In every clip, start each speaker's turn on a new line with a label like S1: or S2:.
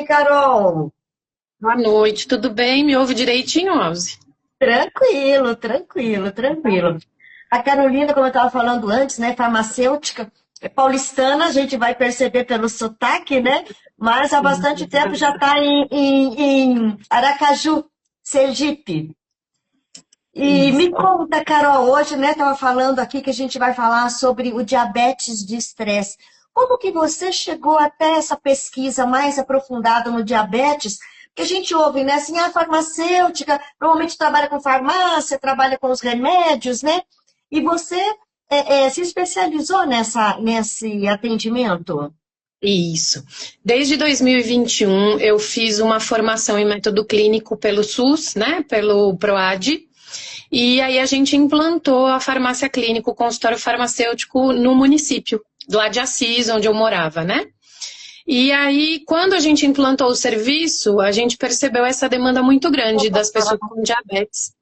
S1: Carol.
S2: Boa noite, tudo bem? Me ouve direitinho, Alze?
S1: Tranquilo, tranquilo, tranquilo. A Carolina, como eu estava falando antes, né, farmacêutica, é paulistana, a gente vai perceber pelo sotaque, né? Mas há
S2: Sim.
S1: bastante tempo já está em Aracaju, Sergipe. E
S2: Isso.
S1: me conta, Carol, hoje, né, estava falando aqui que a gente vai falar sobre o diabetes de estresse. Como que você chegou até essa pesquisa mais aprofundada no diabetes? Porque a gente ouve, né, assim, a farmacêutica normalmente trabalha com farmácia, trabalha com os remédios, né? E você se especializou nesse atendimento?
S2: Isso. Desde 2021, eu fiz uma formação em método clínico pelo SUS, né, pelo PROAD, e aí a gente implantou a farmácia clínica, o consultório farmacêutico no município, lá de Assis, onde eu morava, né? E aí, quando a gente implantou o serviço, a gente percebeu essa demanda muito grande das pessoas com diabetes,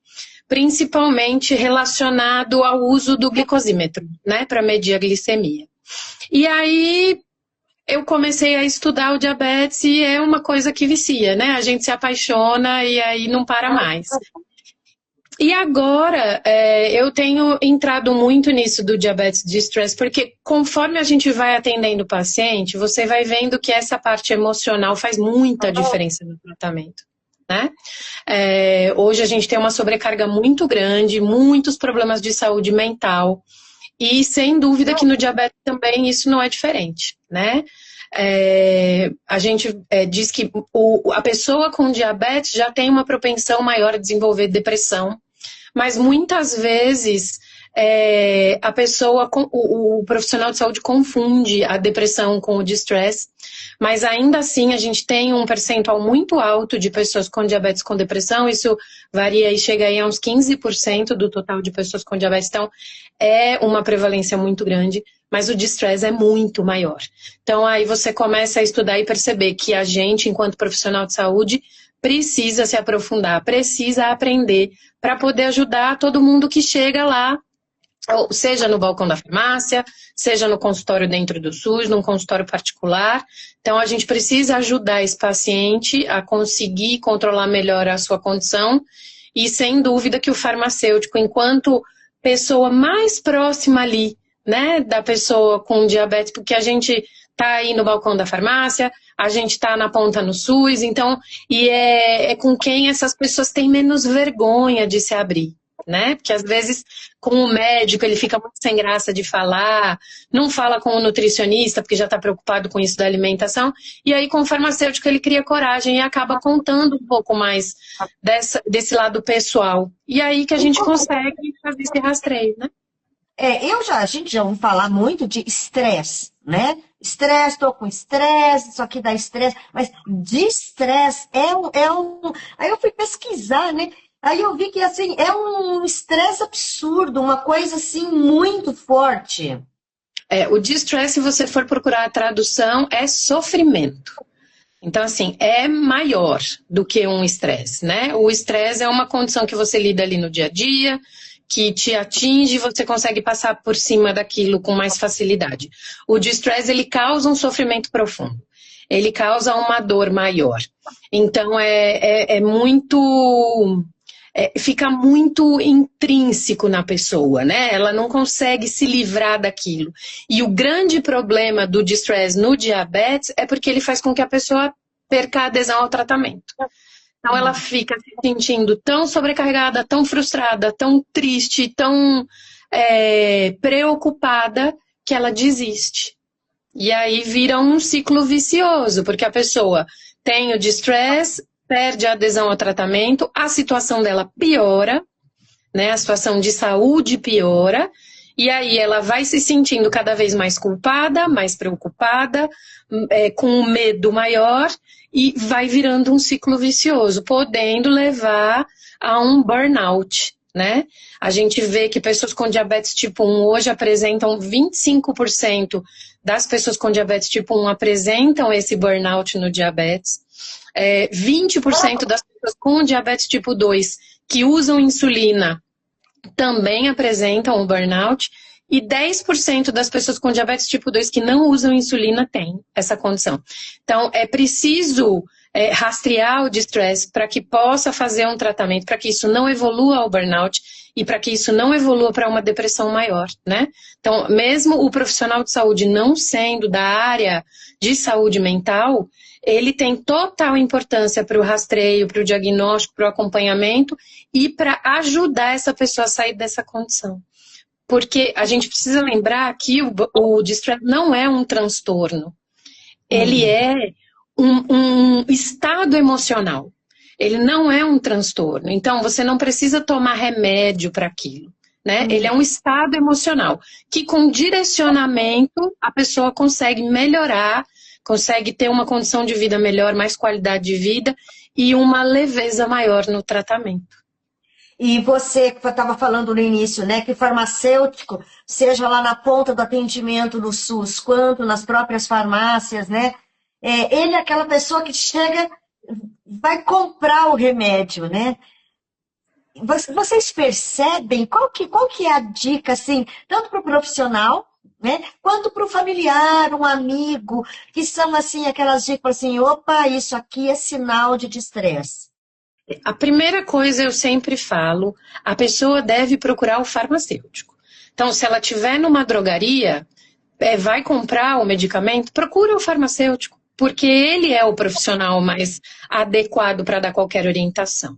S2: principalmente relacionado ao uso do glicosímetro, né, para medir a glicemia. E aí eu comecei a estudar o diabetes e é uma coisa que vicia, né? A gente se apaixona e aí não para mais. E agora eu tenho entrado muito nisso do diabetes de estresse, porque conforme a gente vai atendendo o paciente, você vai vendo que essa parte emocional faz muita diferença no tratamento. Né? Hoje a gente tem uma sobrecarga muito grande, muitos problemas de saúde mental, e sem dúvida que no diabetes também isso não é diferente, né? A gente diz que a pessoa com diabetes já tem uma propensão maior a desenvolver depressão, mas muitas vezes a pessoa, o profissional de saúde confunde a depressão com o distress, mas ainda assim a gente tem um percentual muito alto de pessoas com diabetes com depressão, isso varia e chega aí a uns 15% do total de pessoas com diabetes, então é uma prevalência muito grande, mas o distress é muito maior. Então aí você começa a estudar e perceber que a gente, enquanto profissional de saúde, precisa se aprofundar, precisa aprender para poder ajudar todo mundo que chega lá, seja no balcão da farmácia, seja no consultório dentro do SUS, num consultório particular. Então, a gente precisa ajudar esse paciente a conseguir controlar melhor a sua condição e, sem dúvida, que o farmacêutico, enquanto pessoa mais próxima ali, né, da pessoa com diabetes, porque a gente está aí no balcão da farmácia, a gente está na ponta no SUS, então, e é com quem essas pessoas têm menos vergonha de se abrir, né? Porque às vezes com o médico ele fica muito sem graça de falar, não fala com o nutricionista porque já está preocupado com isso da alimentação, e aí com o farmacêutico ele cria coragem e acaba contando um pouco mais desse lado pessoal. E aí que a gente consegue fazer esse rastreio, né?
S1: A gente já ouviu falar muito de estresse, né? Estresse, tô com estresse, isso aqui dá estresse, mas de estresse Aí eu fui pesquisar, né? Aí eu vi que, assim, é um estresse absurdo, uma coisa, assim, muito forte.
S2: O distress, se você for procurar a tradução, é sofrimento. Então, assim, é maior do que um estresse, né? O estresse é uma condição que você lida ali no dia a dia, que te atinge e você consegue passar por cima daquilo com mais facilidade. O distress, ele causa um sofrimento profundo. Ele causa uma dor maior. Então, fica muito intrínseco na pessoa, né? Ela não consegue se livrar daquilo. E o grande problema do distress no diabetes é porque ele faz com que a pessoa perca a adesão ao tratamento. Então ela fica se sentindo tão sobrecarregada, tão frustrada, tão triste, tão preocupada que ela desiste. E aí vira um ciclo vicioso, porque a pessoa tem o distress, perde a adesão ao tratamento, a situação dela piora, né? A situação de saúde piora, e aí ela vai se sentindo cada vez mais culpada, mais preocupada, com um medo maior, e vai virando um ciclo vicioso, podendo levar a um burnout, né? A gente vê que pessoas com diabetes tipo 1 hoje apresentam 25% das pessoas com diabetes tipo 1 apresentam esse burnout no diabetes. 20% das pessoas com diabetes tipo 2 que usam insulina também apresentam o burnout. e 10% das pessoas com diabetes tipo 2 que não usam insulina têm essa condição. Então, é preciso rastrear o distress para que possa fazer um tratamento, para que isso não evolua ao burnout e para que isso não evolua para uma depressão maior, né? Então, mesmo o profissional de saúde não sendo da área de saúde mental, ele tem total importância para o rastreio, para o diagnóstico, para o acompanhamento e para ajudar essa pessoa a sair dessa condição. Porque a gente precisa lembrar que o distress não é um transtorno. Ele é um estado emocional. Ele não é um transtorno. Então, você não precisa tomar remédio para aquilo, né? Ele é um estado emocional que, com direcionamento, a pessoa consegue melhorar, consegue ter uma condição de vida melhor, mais qualidade de vida e uma leveza maior no tratamento.
S1: E você que estava falando no início, né, que farmacêutico, seja lá na ponta do atendimento no SUS, quanto nas próprias farmácias, né, ele é aquela pessoa que chega, vai comprar o remédio, né? Vocês percebem qual que é a dica, assim, tanto para o profissional, né, quanto para o familiar, um amigo, que são, assim, aquelas dicas assim, opa, isso aqui é sinal de estresse.
S2: A primeira coisa eu sempre falo, a pessoa deve procurar o farmacêutico. Então, se ela estiver numa drogaria, vai comprar o medicamento, procura o farmacêutico, porque ele é o profissional mais adequado para dar qualquer orientação.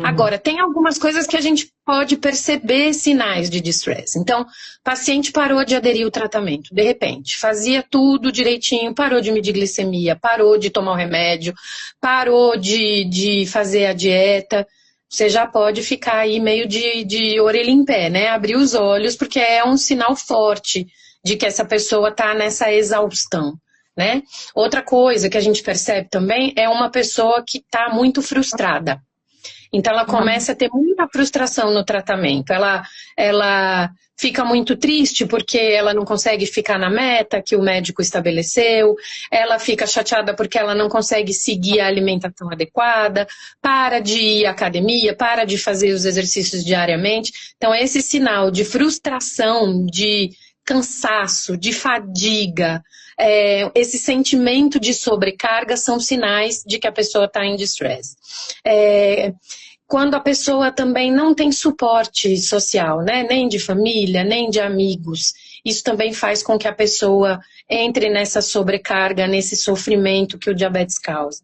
S2: Agora, tem algumas coisas que a gente pode perceber sinais de distress. Então, o paciente parou de aderir ao tratamento, de repente, fazia tudo direitinho, parou de medir glicemia, parou de tomar o remédio, parou de fazer a dieta. Você já pode ficar aí meio de orelha em pé, né? Abrir os olhos, porque é um sinal forte de que essa pessoa está nessa exaustão, né? Outra coisa que a gente percebe também é uma pessoa que está muito frustrada. Então, ela começa a ter muita frustração no tratamento. Ela fica muito triste porque ela não consegue ficar na meta que o médico estabeleceu. Ela fica chateada porque ela não consegue seguir a alimentação adequada. Para de ir à academia, para de fazer os exercícios diariamente. Então, esse sinal de frustração, de cansaço, de fadiga, esse sentimento de sobrecarga são sinais de que a pessoa está em distress. Quando a pessoa também não tem suporte social, né? Nem de família, nem de amigos, isso também faz com que a pessoa entre nessa sobrecarga, nesse sofrimento que o diabetes causa.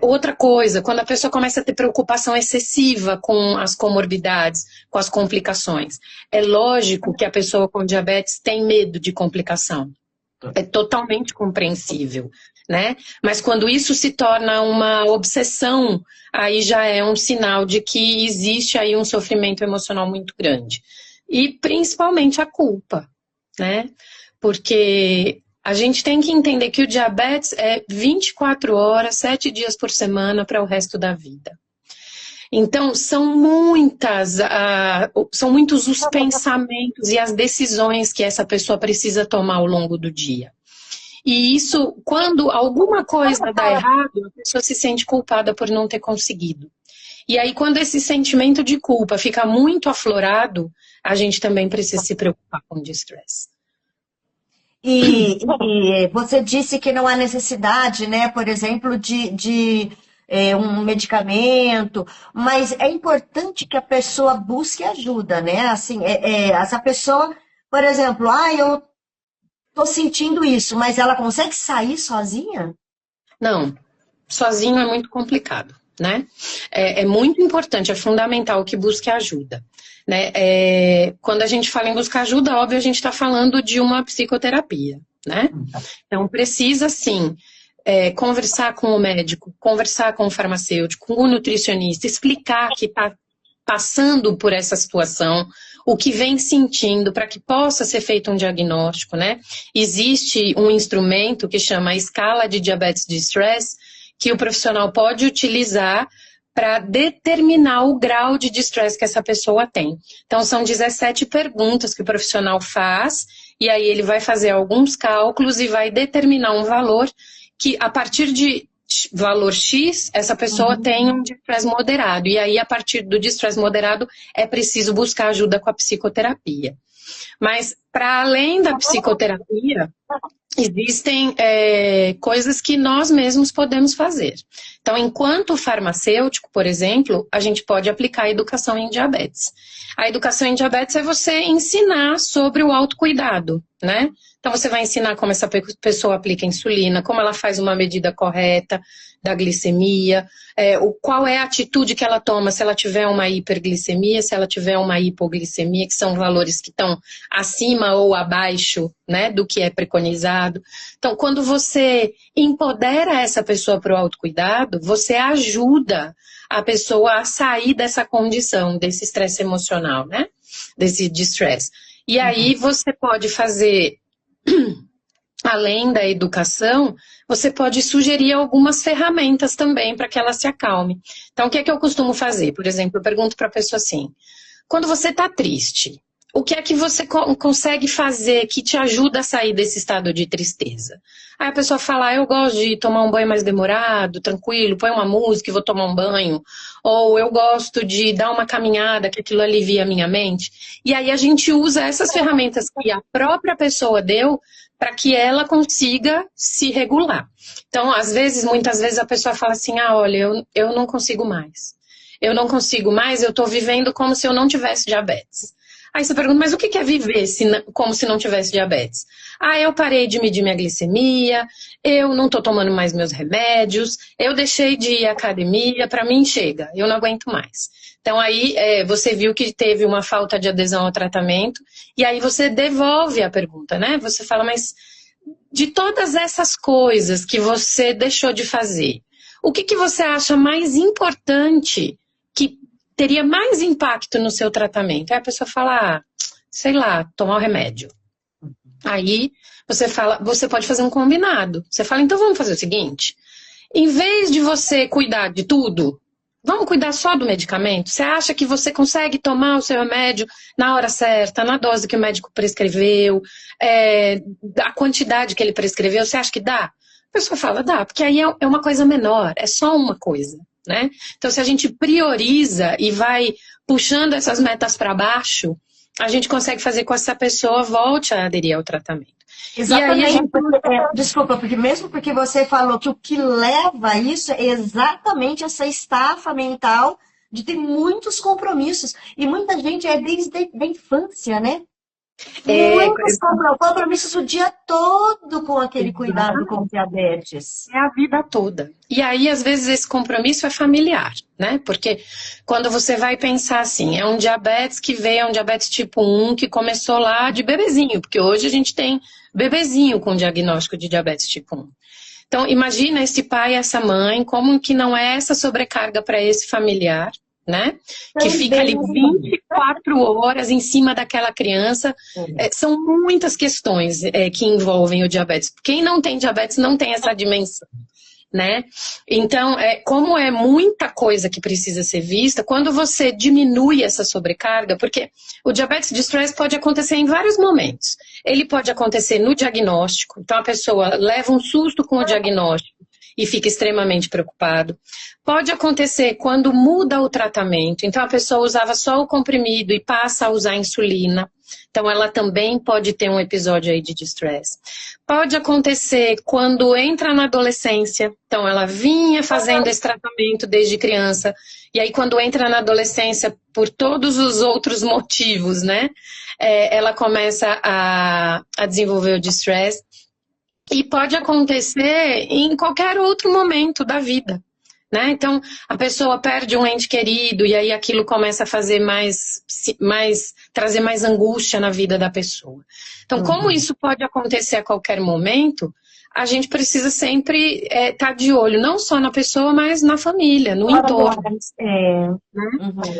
S2: Outra coisa, quando a pessoa começa a ter preocupação excessiva com as comorbidades, com as complicações, é lógico que a pessoa com diabetes tem medo de complicação. É totalmente compreensível, né? Mas quando isso se torna uma obsessão, aí já é um sinal de que existe aí um sofrimento emocional muito grande. E principalmente a culpa, né? Porque a gente tem que entender que o diabetes é 24 horas, 7 dias por semana para o resto da vida. Então, são muitos os pensamentos e as decisões que essa pessoa precisa tomar ao longo do dia. E isso, quando alguma coisa dá errado, a pessoa se sente culpada por não ter conseguido. E aí, quando esse sentimento de culpa fica muito aflorado, a gente também precisa se preocupar com o distress.
S1: E você disse que não há necessidade, né, por exemplo, de um medicamento, mas é importante que a pessoa busque ajuda, né? Assim, essa pessoa, por exemplo, eu tô sentindo isso, mas ela consegue sair sozinha?
S2: Não, sozinho é muito complicado, né? É muito importante, é fundamental que busque ajuda. Né? Quando a gente fala em buscar ajuda, óbvio, a gente está falando de uma psicoterapia, né? Então, precisa, sim, conversar com o médico, conversar com o farmacêutico, com o nutricionista, explicar que está passando por essa situação, o que vem sentindo, para que possa ser feito um diagnóstico, né? Existe um instrumento que chama Escala de Diabetes Distress, que o profissional pode utilizar para determinar o grau de distress que essa pessoa tem. Então, são 17 perguntas que o profissional faz, e aí ele vai fazer alguns cálculos e vai determinar um valor que, a partir de valor X, essa pessoa tem um distress moderado. E aí, a partir do distress moderado, é preciso buscar ajuda com a psicoterapia. Mas, para além da psicoterapia, existem coisas que nós mesmos podemos fazer. Então, enquanto farmacêutico, por exemplo, a gente pode aplicar a educação em diabetes. A educação em diabetes é você ensinar sobre o autocuidado, né? Então, você vai ensinar como essa pessoa aplica insulina, como ela faz uma medida correta da glicemia, qual é a atitude que ela toma se ela tiver uma hiperglicemia, se ela tiver uma hipoglicemia, que são valores que estão acima ou abaixo, né, do que é preconizado. Então, quando você empodera essa pessoa para o autocuidado, você ajuda a pessoa a sair dessa condição, desse estresse emocional, né, desse distress. E aí você pode fazer, além da educação, você pode sugerir algumas ferramentas também para que ela se acalme. Então, o que é que eu costumo fazer? Por exemplo, eu pergunto para a pessoa assim, quando você está triste, o que é que você consegue fazer que te ajuda a sair desse estado de tristeza? Aí a pessoa fala, eu gosto de tomar um banho mais demorado, tranquilo, põe uma música e vou tomar um banho. Ou eu gosto de dar uma caminhada, que aquilo alivia a minha mente. E aí a gente usa essas ferramentas que a própria pessoa deu para que ela consiga se regular. Então, muitas vezes a pessoa fala assim, olha, eu não consigo mais. Eu não consigo mais, eu estou vivendo como se eu não tivesse diabetes. Aí você pergunta, mas o que é viver como se não tivesse diabetes? Eu parei de medir minha glicemia, eu não estou tomando mais meus remédios, eu deixei de ir à academia, para mim chega, eu não aguento mais. Então aí você viu que teve uma falta de adesão ao tratamento, e aí você devolve a pergunta, né? Você fala, mas de todas essas coisas que você deixou de fazer, o que você acha mais importante que teria mais impacto no seu tratamento? Aí a pessoa fala, sei lá, tomar o remédio. Aí você pode fazer um combinado. Você fala, então vamos fazer o seguinte, em vez de você cuidar de tudo, vamos cuidar só do medicamento? Você acha que você consegue tomar o seu remédio na hora certa, na dose que o médico prescreveu, a quantidade que ele prescreveu, você acha que dá? A pessoa fala, dá, porque aí é uma coisa menor, é só uma coisa, né? Então, se a gente prioriza e vai puxando essas metas para baixo, a gente consegue fazer com que essa pessoa volte a aderir ao tratamento.
S1: Exatamente. E aí desculpa, mesmo porque você falou que o que leva a isso é exatamente essa estafa mental de ter muitos compromissos. E muita gente desde a infância, né? Muitos compromissos o dia todo com aquele cuidado com o diabetes.
S2: É a vida toda. E aí, às vezes, esse compromisso é familiar, né? Porque quando você vai pensar assim, é um diabetes que veio, é um diabetes tipo 1 que começou lá de bebezinho, porque hoje a gente tem bebezinho com diagnóstico de diabetes tipo 1. Então, imagina esse pai e essa mãe, como que não é essa sobrecarga para esse familiar, né? Que fica ali 24 horas em cima daquela criança. São muitas questões que envolvem o diabetes. Quem não tem diabetes não tem essa dimensão, né? Então, como é muita coisa que precisa ser vista, quando você diminui essa sobrecarga, porque o diabetes de estresse pode acontecer em vários momentos. Ele pode acontecer no diagnóstico, então a pessoa leva um susto com o diagnóstico e fica extremamente preocupado. Pode acontecer quando muda o tratamento, então a pessoa usava só o comprimido e passa a usar insulina, então ela também pode ter um episódio aí de distress. Pode acontecer quando entra na adolescência, então ela vinha fazendo esse tratamento desde criança, e aí quando entra na adolescência, por todos os outros motivos, né, ela começa a desenvolver o distress. E pode acontecer em qualquer outro momento da vida, né? Então, a pessoa perde um ente querido e aí aquilo começa a fazer trazer mais angústia na vida da pessoa. Então, como isso pode acontecer a qualquer momento, a gente precisa sempre estar de olho, não só na pessoa, mas na família, no entorno. Né?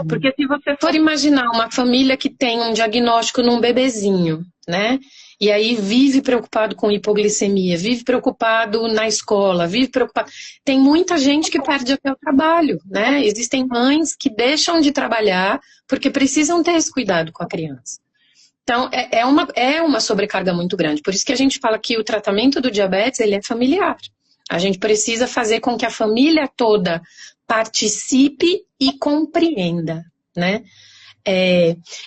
S2: Porque se você for imaginar uma família que tem um diagnóstico num bebezinho, né? E aí vive preocupado com hipoglicemia, vive preocupado na escola, vive preocupado. Tem muita gente que perde até o trabalho, né? Existem mães que deixam de trabalhar porque precisam ter esse cuidado com a criança. Então, é uma sobrecarga muito grande. Por isso que a gente fala que o tratamento do diabetes, ele é familiar. A gente precisa fazer com que a família toda participe e compreenda, né?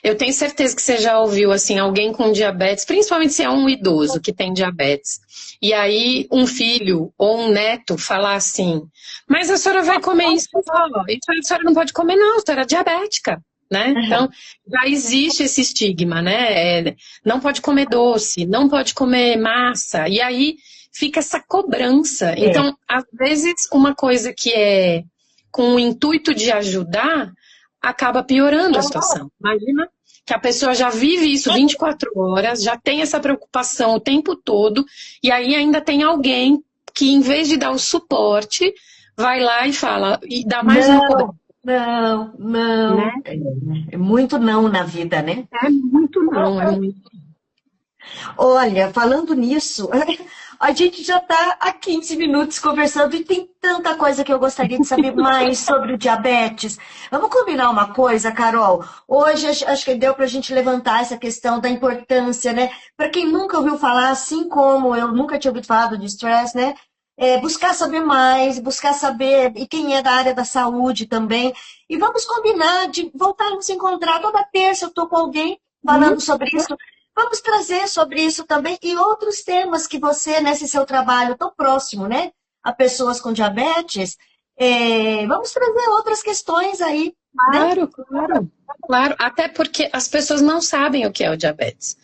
S2: Eu tenho certeza que você já ouviu, assim, alguém com diabetes, principalmente se é um idoso que tem diabetes, e aí um filho ou um neto falar assim, mas a senhora vai comer isso, ó, isso a senhora não pode comer não, a senhora é diabética, né? Então, já existe esse estigma, né? Não pode comer doce, não pode comer massa, e aí fica essa cobrança. Então, às vezes, uma coisa que é com o intuito de ajudar, acaba piorando a situação. Imagina que a pessoa já vive isso 24 horas, já tem essa preocupação o tempo todo, e aí ainda tem alguém que, em vez de dar o suporte, vai lá e fala, e dá mais uma cobrança.
S1: Não.
S2: Né?
S1: É muito não na vida, né?
S2: É muito não, é muito.
S1: Olha, falando nisso, a gente já está há 15 minutos conversando e tem tanta coisa que eu gostaria de saber mais sobre o diabetes. Vamos combinar uma coisa, Carol? Hoje acho que deu para a gente levantar essa questão da importância, né? Para quem nunca ouviu falar, assim como eu nunca tinha ouvido falar do estresse, né? Buscar saber mais, buscar saber, e quem é da área da saúde também. E vamos combinar de voltar a nos encontrar. Toda terça eu estou com alguém falando sobre isso. Vamos trazer sobre isso também e outros temas que você, nesse seu trabalho tão próximo, né, a pessoas com diabetes, vamos trazer outras questões aí, né?
S2: Claro. Até porque as pessoas não sabem o que é o diabetes.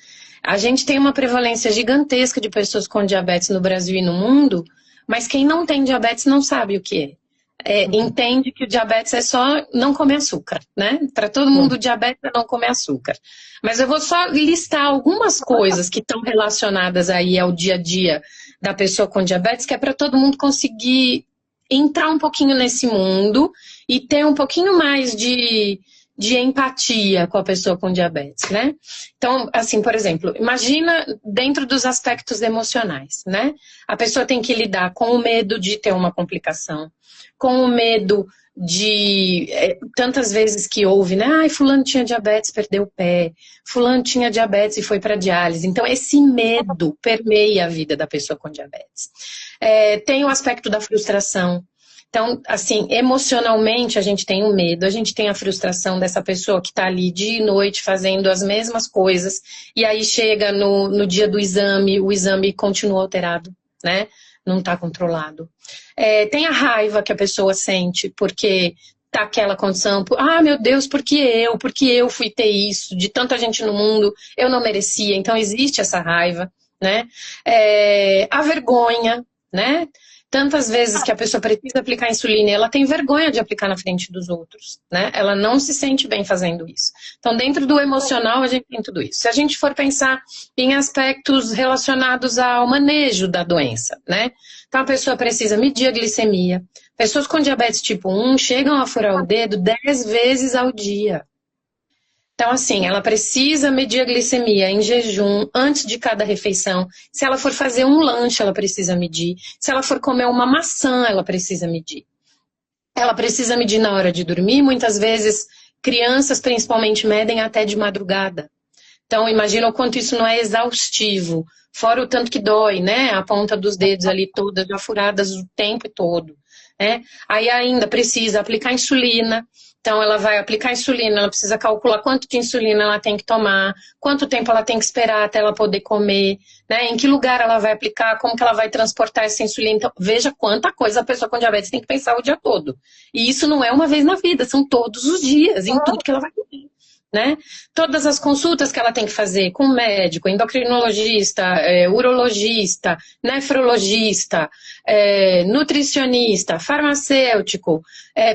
S2: A gente tem uma prevalência gigantesca de pessoas com diabetes no Brasil e no mundo, mas quem não tem diabetes não sabe o que é. Entende que o diabetes é só não comer açúcar, né? Para todo mundo, o diabetes é não comer açúcar. Mas eu vou só listar algumas coisas que estão relacionadas aí ao dia a dia da pessoa com diabetes, que é para todo mundo conseguir entrar um pouquinho nesse mundo e ter um pouquinho mais de empatia com a pessoa com diabetes, né? Então, assim, por exemplo, imagina dentro dos aspectos emocionais, né? A pessoa tem que lidar com o medo de ter uma complicação, com o medo de tantas vezes que houve, né? Ai, fulano tinha diabetes, perdeu o pé, fulano tinha diabetes e foi para diálise. Então, esse medo permeia a vida da pessoa com diabetes. Tem o aspecto da frustração. Então, assim, emocionalmente a gente tem o medo, a gente tem a frustração dessa pessoa que está ali dia e noite fazendo as mesmas coisas e aí chega no dia do exame, o exame continua alterado, né? Não está controlado. Tem a raiva que a pessoa sente porque tá aquela condição, meu Deus, por que eu? Por que eu fui ter isso? De tanta gente no mundo, eu não merecia. Então existe essa raiva, né? A vergonha, né? Tantas vezes que a pessoa precisa aplicar insulina e ela tem vergonha de aplicar na frente dos outros, né? Ela não se sente bem fazendo isso. Então, dentro do emocional, a gente tem tudo isso. Se a gente for pensar em aspectos relacionados ao manejo da doença, né? Então, a pessoa precisa medir a glicemia. Pessoas com diabetes tipo 1 chegam a furar o dedo 10 vezes ao dia. Então, assim, ela precisa medir a glicemia em jejum, antes de cada refeição. Se ela for fazer um lanche, ela precisa medir. Se ela for comer uma maçã, ela precisa medir. Ela precisa medir na hora de dormir. Muitas vezes, crianças, principalmente, medem até de madrugada. Então, imagina o quanto isso não é exaustivo. Fora o tanto que dói, né? A ponta dos dedos ali todas já furadas o tempo todo, né? Aí ainda precisa aplicar insulina. Então, ela vai aplicar insulina, ela precisa calcular quanto de insulina ela tem que tomar, quanto tempo ela tem que esperar até ela poder comer, né? Em que lugar ela vai aplicar, como que ela vai transportar essa insulina. Então, veja quanta coisa a pessoa com diabetes tem que pensar o dia todo. E isso não é uma vez na vida, são todos os dias, em tudo que ela vai fazer, né? Todas as consultas que ela tem que fazer com médico, endocrinologista, urologista, nefrologista, nutricionista, farmacêutico,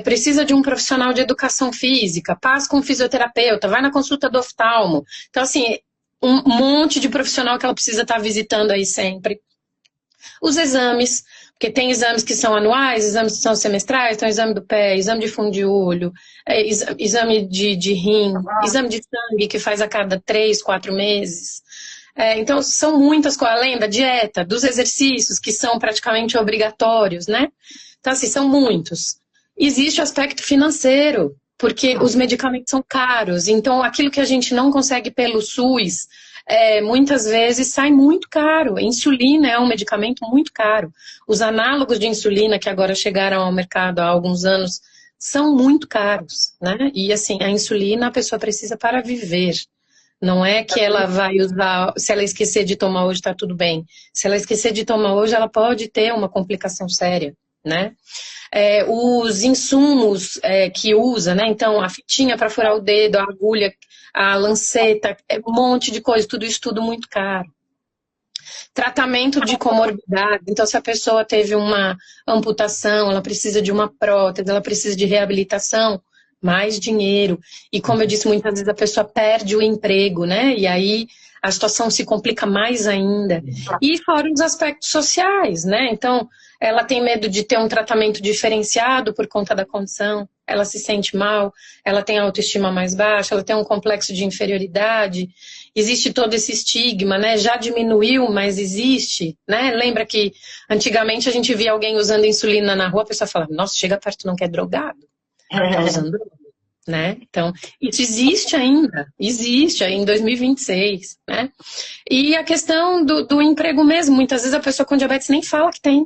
S2: precisa de um profissional de educação física, passa com um fisioterapeuta, vai na consulta do oftalmo. Então, assim, um monte de profissional que ela precisa estar visitando aí sempre. Os exames, porque tem exames que são anuais, exames que são semestrais, então exame do pé, exame de fundo de olho, exame de rim, exame de sangue que faz a cada 3, 4 meses. Então são muitas coisas, além da dieta, dos exercícios que são praticamente obrigatórios, né? Então assim, são muitos. Existe o aspecto financeiro, porque os medicamentos são caros, então aquilo que a gente não consegue pelo SUS, muitas vezes sai muito caro. A insulina é um medicamento muito caro. Os análogos de insulina que agora chegaram ao mercado há alguns anos são muito caros, né? E assim, a insulina a pessoa precisa para viver. Não é que ela vai usar, se ela esquecer de tomar hoje, está tudo bem. Se ela esquecer de tomar hoje, ela pode ter uma complicação séria, né? Os insumos que usa, né? Então, a fitinha para furar o dedo, a agulha, a lanceta, um monte de coisa, tudo isso tudo muito caro. Tratamento de comorbidade, então se a pessoa teve uma amputação, ela precisa de uma prótese, ela precisa de reabilitação, mais dinheiro. E como eu disse, muitas vezes a pessoa perde o emprego, né? E aí a situação se complica mais ainda. E fora os aspectos sociais, né? Então, ela tem medo de ter um tratamento diferenciado por conta da condição, ela se sente mal, ela tem autoestima mais baixa, ela tem um complexo de inferioridade, existe todo esse estigma, né? Já diminuiu, mas existe, né? Lembra que antigamente a gente via alguém usando insulina na rua, a pessoa falava, nossa, chega perto, não quer drogado. Tá usando droga, né? Então, isso existe ainda em 2026, né? E a questão do emprego mesmo, muitas vezes a pessoa com diabetes nem fala que tem.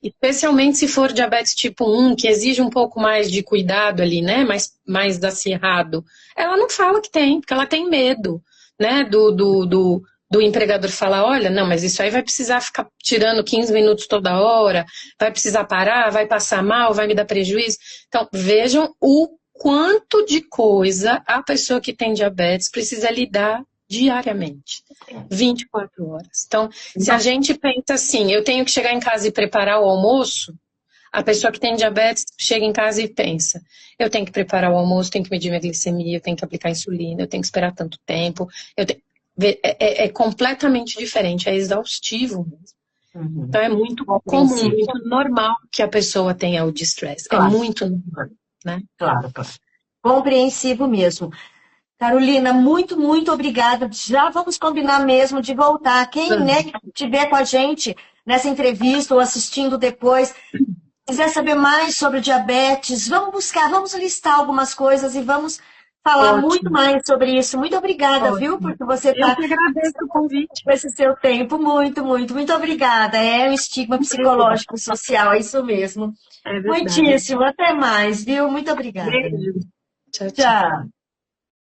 S2: Especialmente se for diabetes tipo 1, que exige um pouco mais de cuidado ali, né? Mais acirrado. Ela não fala que tem, porque ela tem medo, né? Do empregador falar, olha, não, mas isso aí vai precisar ficar tirando 15 minutos toda hora, vai precisar parar, vai passar mal, vai me dar prejuízo. Então, vejam o quanto de coisa a pessoa que tem diabetes precisa lidar diariamente, 24 horas. Então, se a gente pensa assim, eu tenho que chegar em casa e preparar o almoço, a pessoa que tem diabetes chega em casa e pensa, eu tenho que preparar o almoço, tenho que medir minha glicemia, eu tenho que aplicar insulina, eu tenho que esperar tanto tempo, é completamente diferente, é exaustivo mesmo. Então é muito comum, muito normal que a pessoa tenha o distress. Claro. É muito normal, né?
S1: Claro. Compreensível mesmo. Carolina, muito, muito obrigada. Já vamos combinar mesmo de voltar. Quem estiver com a gente nessa entrevista ou assistindo depois, quiser saber mais sobre o diabetes, vamos listar algumas coisas e vamos falar muito mais sobre isso. Muito obrigada, viu? Porque você está...
S2: Eu que agradeço o convite.
S1: Com esse seu tempo. Muito, muito, muito obrigada. É um estigma psicológico, social, é isso mesmo.
S2: É verdade.
S1: Muitíssimo. Até mais, viu? Muito obrigada.
S2: Beijo. Tchau, tchau.
S1: Tchau.